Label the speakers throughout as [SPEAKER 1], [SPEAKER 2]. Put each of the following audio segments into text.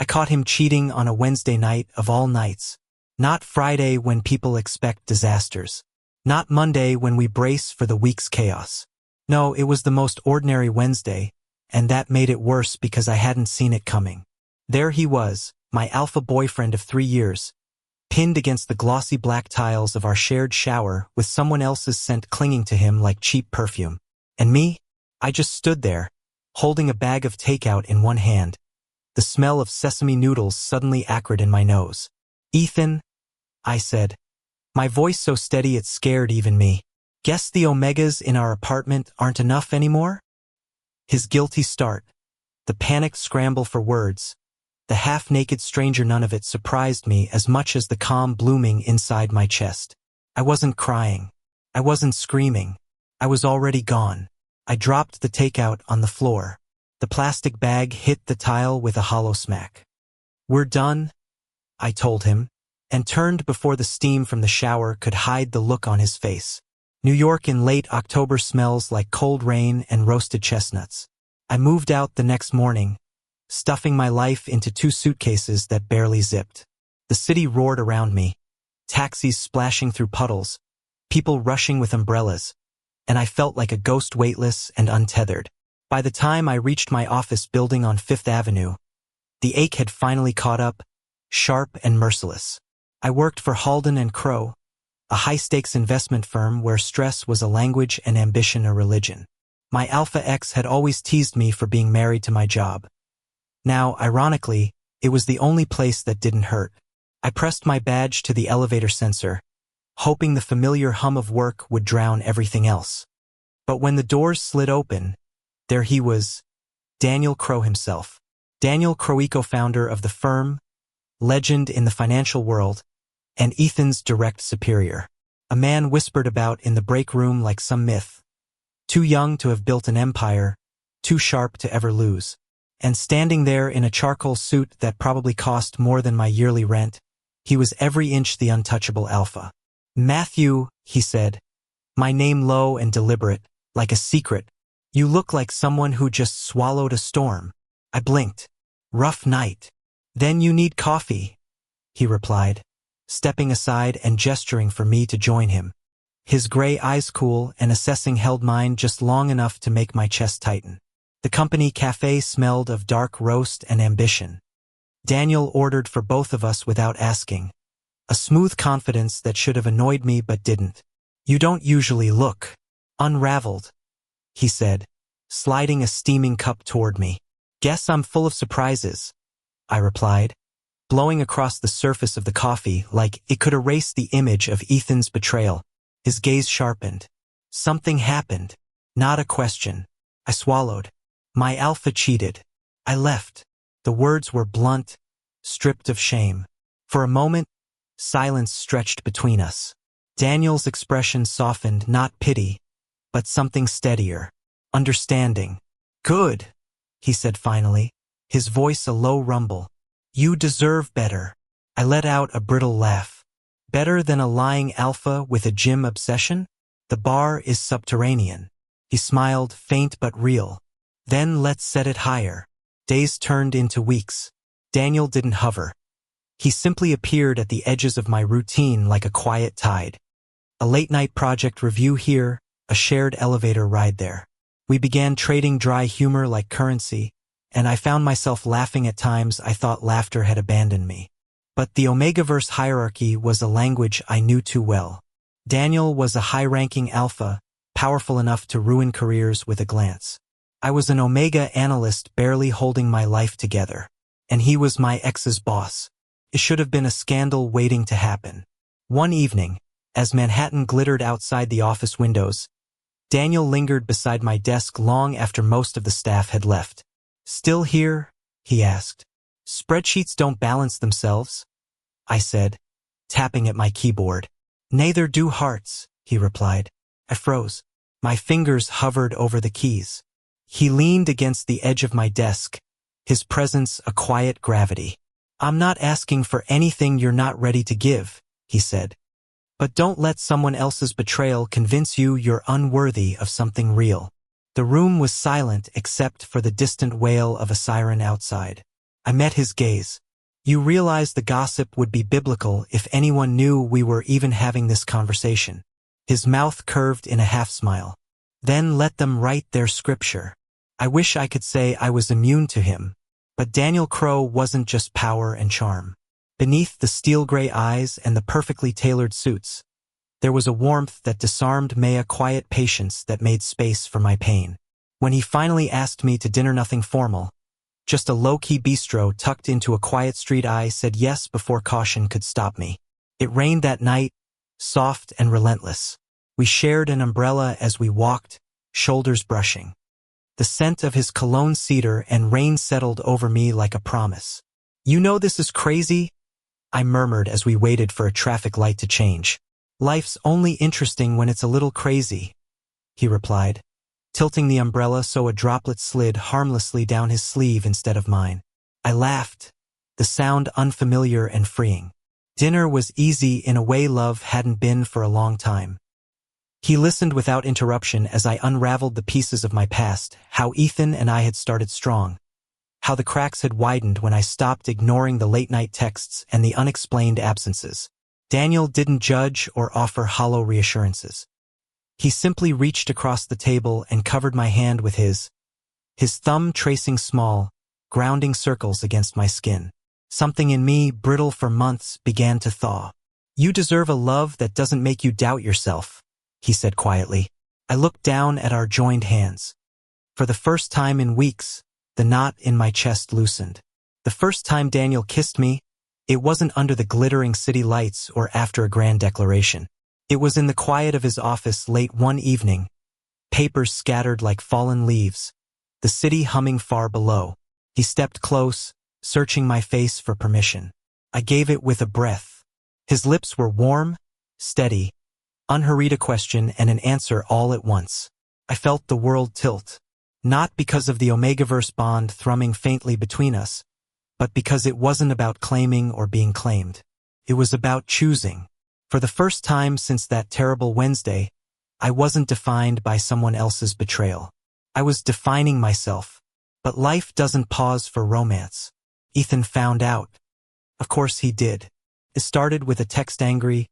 [SPEAKER 1] I caught him cheating on a Wednesday night of all nights. Not Friday when people expect disasters. Not Monday when we brace for the week's chaos. No, it was the most ordinary Wednesday, and that made it worse because I hadn't seen it coming. There he was, my alpha boyfriend of 3 years, pinned against the glossy black tiles of our shared shower with someone else's scent clinging to him like cheap perfume. And me? I just stood there, holding a bag of takeout in one hand, the smell of sesame noodles suddenly acrid in my nose. "Ethan," I said, my voice so steady it scared even me. "Guess the omegas in our apartment aren't enough anymore?" His guilty start, the panicked scramble for words, the half-naked stranger, none of it surprised me as much as the calm blooming inside my chest. I wasn't crying. I wasn't screaming. I was already gone. I dropped the takeout on the floor. The plastic bag hit the tile with a hollow smack. "We're done," I told him, and turned before the steam from the shower could hide the look on his face. New York in late October smells like cold rain and roasted chestnuts. I moved out the next morning, stuffing my life into 2 suitcases that barely zipped. The city roared around me, taxis splashing through puddles, people rushing with umbrellas, and I felt like a ghost, weightless and untethered. By the time I reached my office building on 5th Avenue, the ache had finally caught up, sharp and merciless. I worked for Halden and Crow, a high-stakes investment firm where stress was a language and ambition a religion. My alpha ex had always teased me for being married to my job. Now, ironically, it was the only place that didn't hurt. I pressed my badge to the elevator sensor, hoping the familiar hum of work would drown everything else. But when the doors slid open, there he was, Daniel Crow himself. Daniel Crow, co-founder of the firm, legend in the financial world, and Ethan's direct superior. A man whispered about in the break room like some myth. Too young to have built an empire, too sharp to ever lose. And standing there in a charcoal suit that probably cost more than my yearly rent, he was every inch the untouchable alpha. "Matthew," he said, my name low and deliberate, like a secret, "you look like someone who just swallowed a storm." I blinked. "Rough night." "Then you need coffee," he replied, stepping aside and gesturing for me to join him. His gray eyes cool and assessing held mine just long enough to make my chest tighten. The company cafe smelled of dark roast and ambition. Daniel ordered for both of us without asking, a smooth confidence that should have annoyed me but didn't. "You don't usually look unraveled," he said, sliding a steaming cup toward me. "Guess I'm full of surprises," I replied, blowing across the surface of the coffee like it could erase the image of Ethan's betrayal. His gaze sharpened. "Something happened." "Not a question." I swallowed. "My alpha cheated. I left." The words were blunt, stripped of shame. For a moment, silence stretched between us. Daniel's expression softened, not pity, but something steadier. Understanding. "Good," he said finally, his voice a low rumble. "You deserve better." I let out a brittle laugh. "Better than a lying alpha with a gym obsession? The bar is subterranean." He smiled, faint but real. "Then let's set it higher." Days turned into weeks. Daniel didn't hover. He simply appeared at the edges of my routine like a quiet tide. A late-night project review here, a shared elevator ride there. We began trading dry humor like currency, and I found myself laughing at times I thought laughter had abandoned me. But the Omegaverse hierarchy was a language I knew too well. Daniel was a high-ranking alpha, powerful enough to ruin careers with a glance. I was an Omega analyst barely holding my life together, and he was my ex's boss. It should have been a scandal waiting to happen. One evening, as Manhattan glittered outside the office windows, Daniel lingered beside my desk long after most of the staff had left. "Still here?" he asked. "Spreadsheets don't balance themselves," I said, tapping at my keyboard. "Neither do hearts," he replied. I froze. My fingers hovered over the keys. He leaned against the edge of my desk, his presence a quiet gravity. "I'm not asking for anything you're not ready to give," he said. "But don't let someone else's betrayal convince you you're unworthy of something real." The room was silent except for the distant wail of a siren outside. I met his gaze. You realize the gossip would be biblical if anyone knew we were even having this conversation. His mouth curved in a half-smile. Then let them write their scripture. I wish I could say I was immune to him. But Daniel Crowe wasn't just power and charm. Beneath the steel-gray eyes and the perfectly tailored suits, there was a warmth that disarmed me, a quiet patience that made space for my pain. When he finally asked me to dinner, nothing formal, just a low-key bistro tucked into a quiet street, I said yes before caution could stop me. It rained that night, soft and relentless. We shared an umbrella as we walked, shoulders brushing. The scent of his cologne cedar and rain settled over me like a promise. You know this is crazy? I murmured as we waited for a traffic light to change. Life's only interesting when it's a little crazy, he replied, tilting the umbrella so a droplet slid harmlessly down his sleeve instead of mine. I laughed, the sound unfamiliar and freeing. Dinner was easy in a way love hadn't been for a long time. He listened without interruption as I unraveled the pieces of my past, how Ethan and I had started strong, how the cracks had widened when I stopped ignoring the late-night texts and the unexplained absences. Daniel didn't judge or offer hollow reassurances. He simply reached across the table and covered my hand with his thumb tracing small, grounding circles against my skin. Something in me, brittle for months, began to thaw. You deserve a love that doesn't make you doubt yourself, he said quietly. I looked down at our joined hands. For the first time in weeks, the knot in my chest loosened. The first time Daniel kissed me, it wasn't under the glittering city lights or after a grand declaration. It was in the quiet of his office late one evening, papers scattered like fallen leaves, the city humming far below. He stepped close, searching my face for permission. I gave it with a breath. His lips were warm, steady, unhurried, a question and an answer all at once. I felt the world tilt, not because of the Omegaverse bond thrumming faintly between us, but because it wasn't about claiming or being claimed. It was about choosing. For the first time since that terrible Wednesday, I wasn't defined by someone else's betrayal. I was defining myself. But life doesn't pause for romance. Ethan found out. Of course he did. It started with a text, angry,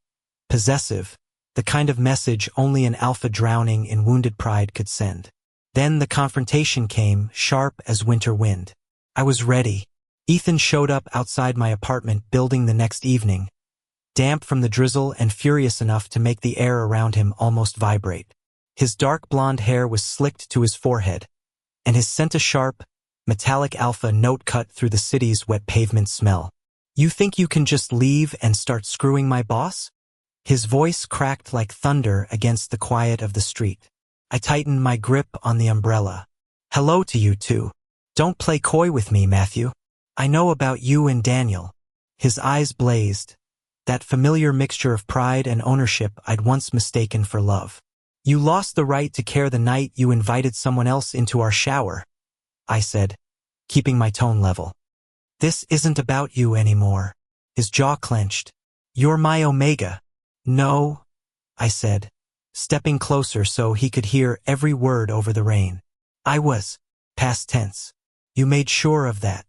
[SPEAKER 1] possessive, the kind of message only an alpha drowning in wounded pride could send. Then the confrontation came, sharp as winter wind. I was ready. Ethan showed up outside my apartment building the next evening, damp from the drizzle and furious enough to make the air around him almost vibrate. His dark blonde hair was slicked to his forehead, and his scent a sharp, metallic alpha note cut through the city's wet pavement smell. You think you can just leave and start screwing my boss? His voice cracked like thunder against the quiet of the street. I tightened my grip on the umbrella. Hello to you too. Don't play coy with me, Matthew. I know about you and Daniel. His eyes blazed, that familiar mixture of pride and ownership I'd once mistaken for love. You lost the right to care the night you invited someone else into our shower, I said, keeping my tone level. This isn't about you anymore. His jaw clenched. You're my Omega. No, I said, stepping closer so he could hear every word over the rain. I was. Past tense. You made sure of that.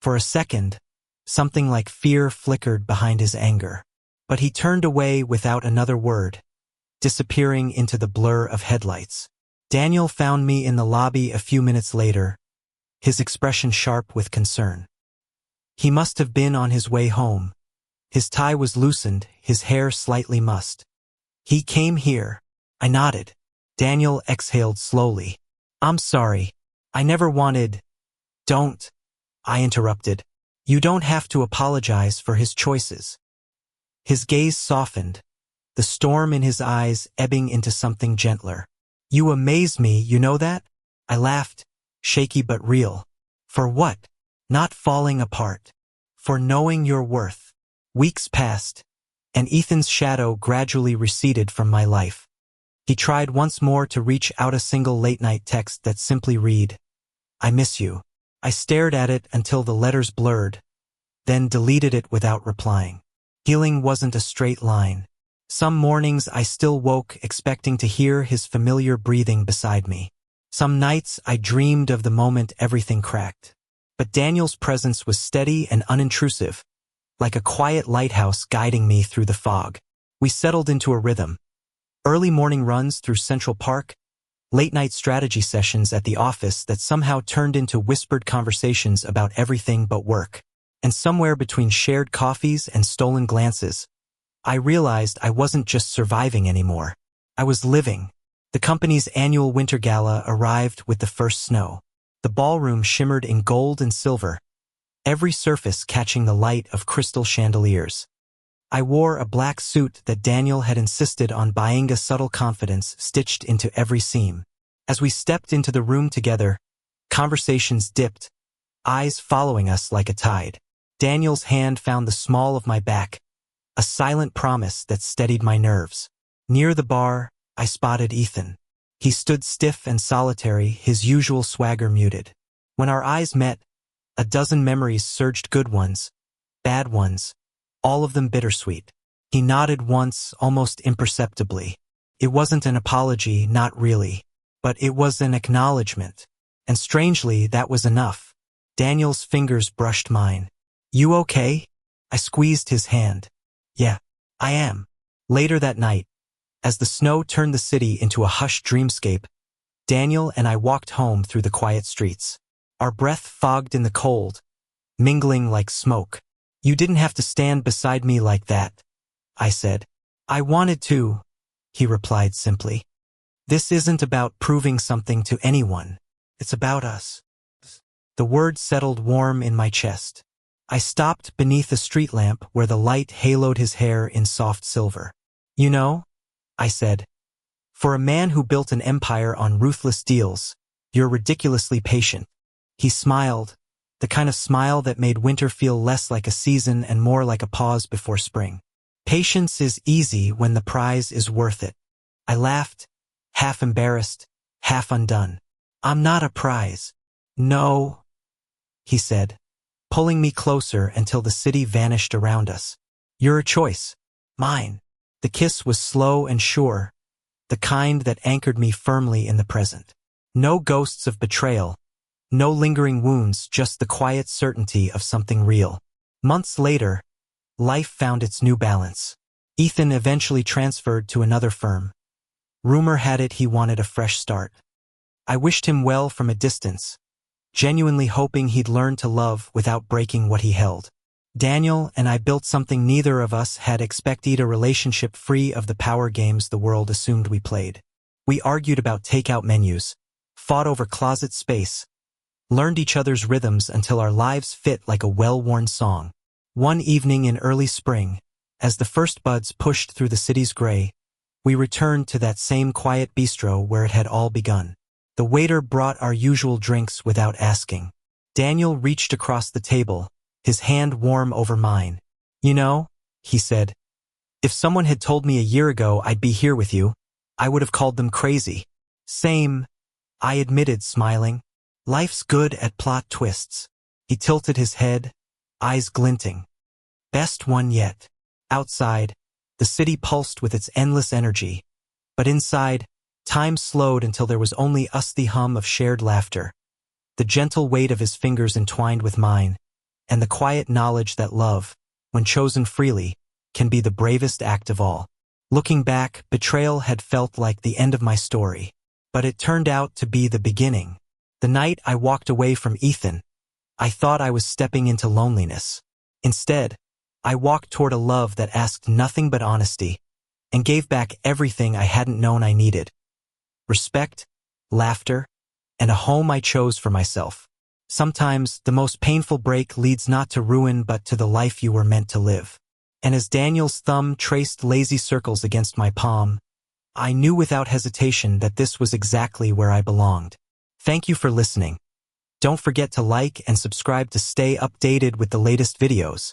[SPEAKER 1] For a second, something like fear flickered behind his anger. But he turned away without another word, disappearing into the blur of headlights. Daniel found me in the lobby a few minutes later, his expression sharp with concern. He must have been on his way home. His tie was loosened, his hair slightly mussed. He came here. I nodded. Daniel exhaled slowly. I'm sorry. I never wanted. Don't. I interrupted. You don't have to apologize for his choices. His gaze softened, the storm in his eyes ebbing into something gentler. You amaze me, you know that? I laughed, shaky but real. For what? Not falling apart. For knowing your worth. Weeks passed, and Ethan's shadow gradually receded from my life. He tried once more to reach out, a single late-night text that simply read, I miss you. I stared at it until the letters blurred, then deleted it without replying. Healing wasn't a straight line. Some mornings I still woke expecting to hear his familiar breathing beside me. Some nights I dreamed of the moment everything cracked. But Daniel's presence was steady and unintrusive, like a quiet lighthouse guiding me through the fog. We settled into a rhythm. Early morning runs through Central Park, late-night strategy sessions at the office that somehow turned into whispered conversations about everything but work. And somewhere between shared coffees and stolen glances, I realized I wasn't just surviving anymore. I was living. The company's annual winter gala arrived with the first snow. The ballroom shimmered in gold and silver, every surface catching the light of crystal chandeliers. I wore a black suit that Daniel had insisted on buying, a subtle confidence stitched into every seam. As we stepped into the room together, conversations dipped, eyes following us like a tide. Daniel's hand found the small of my back, a silent promise that steadied my nerves. Near the bar, I spotted Ethan. He stood stiff and solitary, his usual swagger muted. When our eyes met, a dozen memories surged, good ones, bad ones, all of them bittersweet. He nodded once, almost imperceptibly. It wasn't an apology, not really. But it was an acknowledgement. And strangely, that was enough. Daniel's fingers brushed mine. "You okay?" I squeezed his hand. "Yeah, I am." Later that night, as the snow turned the city into a hushed dreamscape, Daniel and I walked home through the quiet streets. Our breath fogged in the cold, mingling like smoke. "You didn't have to stand beside me like that," I said. "I wanted to," he replied simply. "This isn't about proving something to anyone. It's about us." The words settled warm in my chest. I stopped beneath a street lamp where the light haloed his hair in soft silver. "You know," I said, "for a man who built an empire on ruthless deals, you're ridiculously patient." He smiled, the kind of smile that made winter feel less like a season and more like a pause before spring. "Patience is easy when the prize is worth it." I laughed, half embarrassed, half undone. "I'm not a prize." "No," he said, pulling me closer until the city vanished around us. "You're a choice. Mine." The kiss was slow and sure, the kind that anchored me firmly in the present. No ghosts of betrayal, no lingering wounds, just the quiet certainty of something real. Months later, life found its new balance. Ethan eventually transferred to another firm. Rumor had it he wanted a fresh start. I wished him well from a distance, genuinely hoping he'd learn to love without breaking what he held. Daniel and I built something neither of us had expected, a relationship free of the power games the world assumed we played. We argued about takeout menus, fought over closet space, learned each other's rhythms until our lives fit like a well-worn song. One evening in early spring, as the first buds pushed through the city's gray, we returned to that same quiet bistro where it had all begun. The waiter brought our usual drinks without asking. Daniel reached across the table, his hand warm over mine. "You know," he said, "if someone had told me a year ago I'd be here with you, I would have called them crazy." "Same," I admitted, smiling. "Life's good at plot twists." He tilted his head, eyes glinting. "Best one yet." Outside, the city pulsed with its endless energy, but inside, time slowed until there was only us, the hum of shared laughter, the gentle weight of his fingers entwined with mine, and the quiet knowledge that love, when chosen freely, can be the bravest act of all. Looking back, betrayal had felt like the end of my story, but it turned out to be the beginning. The night I walked away from Ethan, I thought I was stepping into loneliness. Instead, I walked toward a love that asked nothing but honesty and gave back everything I hadn't known I needed: respect, laughter, and a home I chose for myself. Sometimes the most painful break leads not to ruin but to the life you were meant to live. And as Daniel's thumb traced lazy circles against my palm, I knew without hesitation that this was exactly where I belonged. Thank you for listening. Don't forget to like and subscribe to stay updated with the latest videos.